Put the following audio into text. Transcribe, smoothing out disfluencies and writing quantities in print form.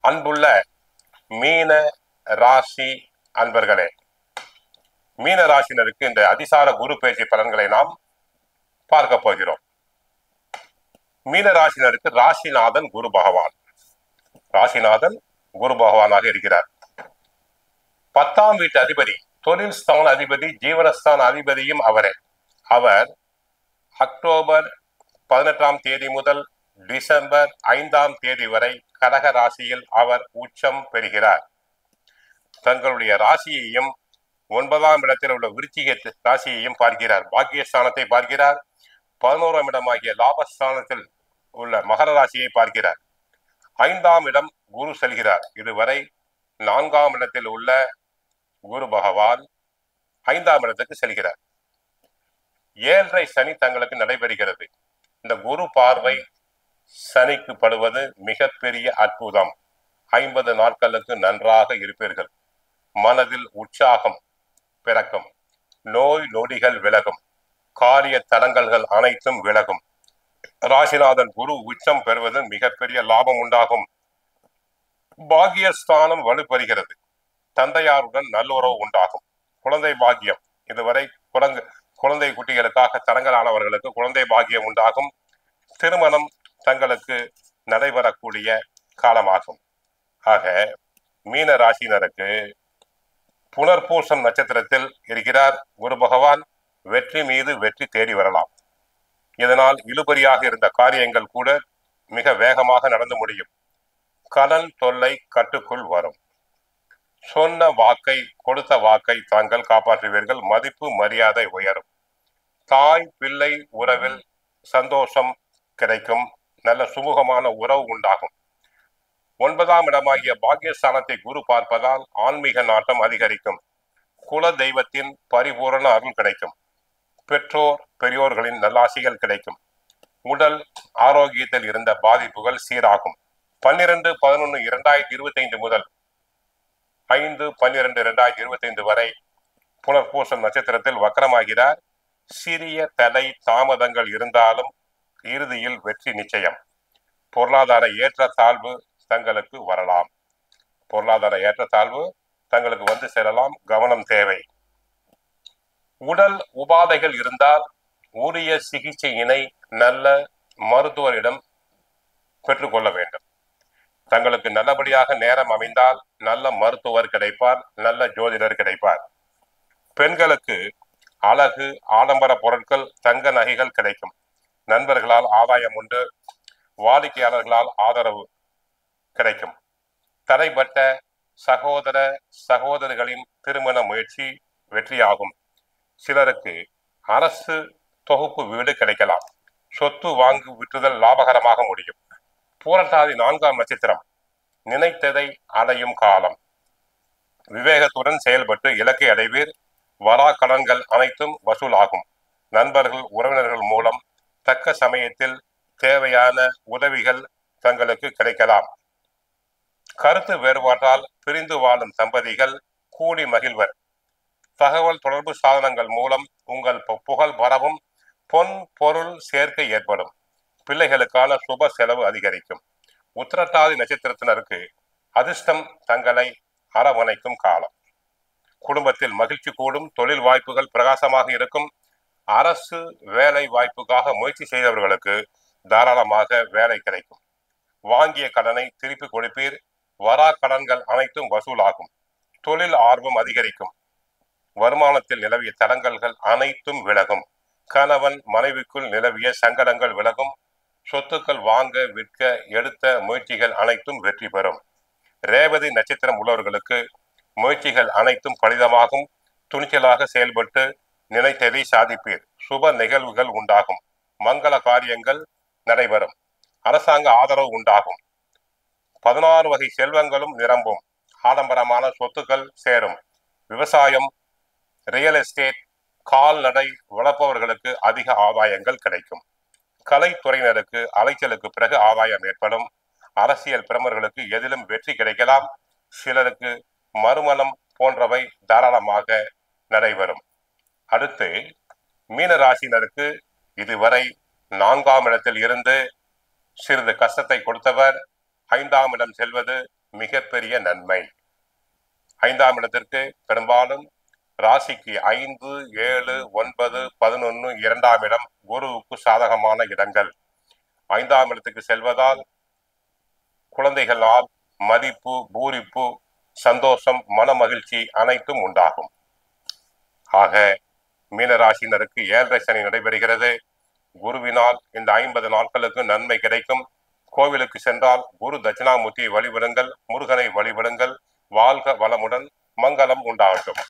அன்புள்ள மீன ராசி அன்பர்களே, மீன ராசினருக்கு இந்த அதிசார குரு பயிற்சி பலன்களை நாம் பார்க்க போகிறோம். மீன ராசினருக்கு ராசிநாதன் குரு பகவான், ராசிநாதன் குரு பகவானாக இருக்கிறார். 10ஆம் வீட்டு அதிபதி, தொழில் ஸ்தான அதிபதி, ஜீவனஸ்தான அதிபதியும் அவரே. அவர் அக்டோபர் 18ஆம் தேதி முதல் டிசம்பர் 5ஆம் தேதி வரை கடக ராசியில் அவர் உச்சம் பெறுகிறார். தங்களுடைய ராசியையும் 9ஆம் இடத்தில் உள்ள விருச்சிக ராசியையும் பார்க்கிறார். பாக்கியஸ்தானத்தை பார்க்கிறார். 11ஆம் இடமாகிய லாபஸ்தானத்தில் உள்ள மகர ராசியை பார்க்கிறார். 5ஆம் இடம் குரு செல்கிறார். இதுவரை 4ஆம் இடத்தில் உள்ள குரு பகவான் 5ஆம் இடத்துக்கு செல்கிறார். 7.5 சனி தங்களுக்கு நடைபெறுகிறது. இந்த குரு பார்வை சனிக்கு படுவது மிகப்பெரிய அற்புதம். 50 நாட்களுக்கு நன்றாக இருப்பீர்கள். மனதில் உற்சாகம் பிறக்கும். நோய் நொடிகள் விலகும். காரிய தடங்கல்கள் அனைத்தும் விலகும். ராசிநாதன் குரு உச்சம் பெறுவது மிகப்பெரிய லாபம் உண்டாகும். பாக்கியஸ்தானம் வலுப்பெறுகிறது. தந்தையாருடன் நல்லுறவு உண்டாகும். குழந்தை பாக்கியம், இதுவரை குழந்தை குட்டிகளுக்காக தடங்கலானவர்களுக்கு குழந்தை பாக்கியம் உண்டாகும். திருமணம் தங்களுக்கு நடைபெறக்கூடிய காலமாகும். ஆக மீன ராசினருக்கு புனர்பூசம் நட்சத்திரத்தில் இருக்கிறார் குரு பகவான். வெற்றி மீது வெற்றி தேடி வரலாம். இதனால் இழுபறியாக இருந்த காரியங்கள் கூட மிக வேகமாக நடந்து முடியும். கடன் தொல்லை கட்டுக்குள் வரும். சொன்ன வாக்கை, கொடுத்த வாக்கை தாங்கள் காப்பாற்றுவீர்கள். மதிப்பு மரியாதை உயரும். தாய் பிள்ளை உறவில் சந்தோஷம் கிடைக்கும். நல்ல சுமூகமான உறவு உண்டாகும். 9ஆம் இடமாகிய பாக்கியஸ்தானத்தை குரு பார்ப்பதால் ஆன்மீக நாட்டம் அதிகரிக்கும். குல தெய்வத்தின் பரிபூரண அருள் கிடைக்கும். பெற்றோர் பெரியோர்களின் நல்லாசிகள் கிடைக்கும். உடல் ஆரோக்கியத்தில் இருந்த பாதிப்புகள் சீராகும். 12/11/2025 முதல் 5/12/2025 வரை புனர்பூசம் நட்சத்திரத்தில் வக்கரமாகிறார். சிறிய தடை தாமதங்கள் இருந்தாலும் இறுதியில் வெற்றி நிச்சயம். பொருளாதார ஏற்றத்தாழ்வு தங்களுக்கு வரலாம். பொருளாதார ஏற்றத்தாழ்வு தங்களுக்கு வந்து செல்லலாம். கவனம் தேவை. உடல் உபாதைகள் இருந்தால் உரிய சிகிச்சையினை நல்ல மருத்துவரிடம் பெற்றுக்கொள்ள வேண்டும். தங்களுக்கு நல்லபடியாக நேரம் அமைந்தால் நல்ல மருத்துவர் கிடைப்பார். நல்ல ஜோதிடர் கிடைப்பார். பெண்களுக்கு அழகு ஆடம்பர பொருட்கள், தங்க நகைகள் கிடைக்கும். நண்பர்களால் ஆதாயம் உண்டு. வாடிக்கையாளர்களால் ஆதரவு கிடைக்கும். தடைப்பட்ட சகோதர சகோதரிகளின் திருமண முயற்சி வெற்றியாகும். சிலருக்கு அரசு தொகுப்பு வீடு கிடைக்கலாம். சொத்து வாங்கு விற்றுதல் லாபகரமாக முடியும். பூரட்டாதி 4ஆம் நட்சத்திரம் நினைத்ததை அடையும் காலம். விவேகத்துடன் செயல்பட்டு இலக்கை அடைவீர். வரா கடன்கள் அனைத்தும் வசூலாகும். நண்பர்கள் உறவினர்கள் மூலம் தக்க சமயத்தில் தேவையான உதவிகள் தங்களுக்கு கிடைக்கலாம். கருத்து வேறுபாட்டால் பிரிந்து வாழும் தம்பதிகள் கூடி மகிழ்வர். தகவல் தொடர்பு சாதனங்கள் மூலம் உங்கள் புகழ் பரவும். பொன் பொருள் சேர்க்கை ஏற்படும். பிள்ளைகளுக்கான சுப செலவு அதிகரிக்கும். உத்திரட்டாதி நட்சத்திரத்தினருக்கு அதிர்ஷ்டம் தங்களை அரவணைக்கும் காலம். குடும்பத்தில் மகிழ்ச்சி கூடும். தொழில் வாய்ப்புகள் பிரகாசமாக இருக்கும். அரசு வேலை வாய்ப்புக்காக முயற்சி செய்தவர்களுக்கு தாராளமாக வேலை கிடைக்கும். வாங்கிய கடனை திருப்பி கொடுப்பீர். வரா கடன்கள் அனைத்தும் வசூலாகும். தொழில் ஆர்வம் அதிகரிக்கும். வருமானத்தில் நிலவிய தடங்கல்கள் அனைத்தும் விலகும். கணவன் மனைவிக்குள் நிலவிய சங்கடங்கள் விலகும். சொத்துக்கள் வாங்க விற்க எடுத்த முயற்சிகள் அனைத்தும் வெற்றி பெறும். ரேவதி நட்சத்திரம் உள்ளவர்களுக்கு முயற்சிகள் அனைத்தும் பலிதமாகும். துணிச்சலாக செயல்பட்டு நினைத்ததை சாதிப்பீர். சுப நிகழ்வுகள் உண்டாகும். மங்கள காரியங்கள் நடைபெறும். அரசாங்க ஆதரவு உண்டாகும். 16 வகை செல்வங்களும் நிரம்பும். ஆடம்பரமான சொத்துக்கள் சேரும். விவசாயம், ரியல் எஸ்டேட், கால்நடை வளர்ப்பவர்களுக்கு அதிக ஆதாயங்கள் கிடைக்கும். கலைத்துறையினருக்கு அலைச்சலுக்கு பிறகு ஆதாயம் ஏற்படும். அரசியல் பிரமுகர்களுக்கு எதிலும் வெற்றி கிடைக்கலாம். சிலருக்கு மறுமணம் போன்றவை தாராளமாக நடைபெறும். அடுத்து மீன ராசினருக்கு இதுவரை 4ஆம் இடத்தில் இருந்து சிறிது கஷ்டத்தை கொடுத்தவர் 5ஆம் இடம் செல்வது மிகப்பெரிய நன்மை. 5ஆம் இடத்திற்கு பெரும்பாலும் ராசிக்கு 5, 7, 9, 11, 2ஆம் இடம் குருவுக்கு சாதகமான இடங்கள். 5ஆம் இடத்துக்கு செல்வதால் குழந்தைகளால் மதிப்பு, பூரிப்பு, சந்தோஷம், மன மகிழ்ச்சி அனைத்தும் உண்டாகும். ஆக மீனராசினருக்கு 7.5 சனி நடைபெறுகிறது. குருவினால் இந்த 50 நாட்களுக்கு நன்மை கிடைக்கும். கோவிலுக்கு சென்றால் குரு தட்சிணாமூர்த்தியை வழிபடுங்கள், முருகனை வழிபடுங்கள். வாழ்க வளமுடன், மங்களம் உண்டாகட்டும்.